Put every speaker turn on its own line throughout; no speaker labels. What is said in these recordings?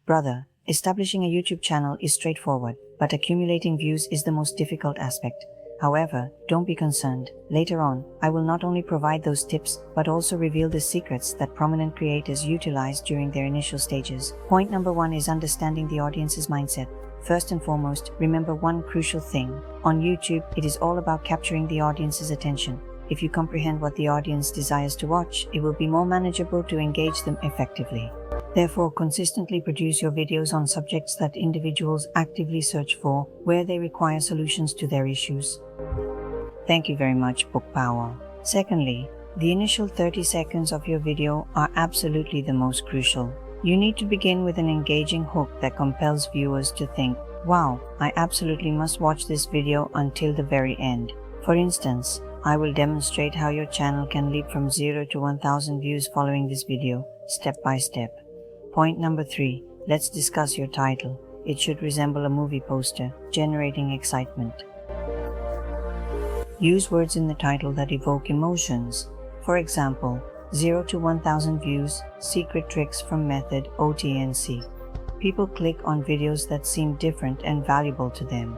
Brother, establishing a YouTube channel is straightforward, but accumulating views is the most difficult aspect. However, don't be concerned. Later on, I will not only provide those tips, but also reveal the secrets that prominent creators utilize during their initial stages. Point number 1 is understanding the audience's mindset. First and foremost, remember one crucial thing. On YouTube, it is all about capturing the audience's attention. If you comprehend what the audience desires to watch, it will be more manageable to engage them effectively. Therefore, consistently produce your videos on subjects that individuals actively search for, where they require solutions to their issues. Thank you very much, Book Power. Secondly, the initial 30 seconds of your video are absolutely the most crucial. You need to begin with an engaging hook that compels viewers to think, wow, I absolutely must watch this video until the very end. For instance, I will demonstrate how your channel can leap from 0 to 1000 views following this video, step by step. Point number 3, let's discuss your title. It should resemble a movie poster, generating excitement. Use words in the title that evoke emotions. For example, 0 to 1000 views, secret tricks from Method OTNC. People click on videos that seem different and valuable to them.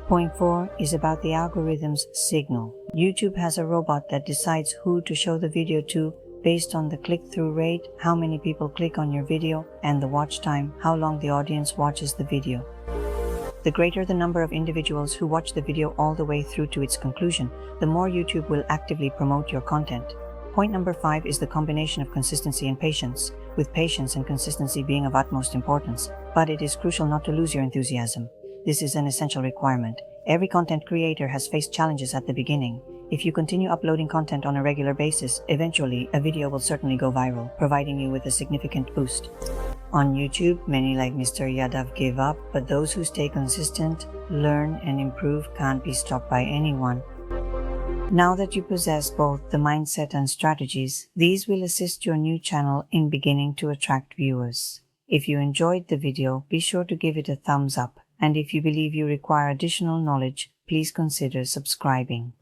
Point 4 is about the algorithm's signal. YouTube has a robot that decides who to show the video to based on the click-through rate, how many people click on your video, and the watch time, how long the audience watches the video. The greater the number of individuals who watch the video all the way through to its conclusion, the more YouTube will actively promote your content. Point number 5 is the combination of consistency and patience, with patience and consistency being of utmost importance, but it is crucial not to lose your enthusiasm. This is an essential requirement. Every content creator has faced challenges at the beginning. If you continue uploading content on a regular basis, eventually a video will certainly go viral, providing you with a significant boost. On YouTube, many like Mr. Yadav give up, but those who stay consistent, learn and improve can't be stopped by anyone. Now that you possess both the mindset and strategies, these will assist your new channel in beginning to attract viewers. If you enjoyed the video, be sure to give it a thumbs up, and if you believe you require additional knowledge, please consider subscribing.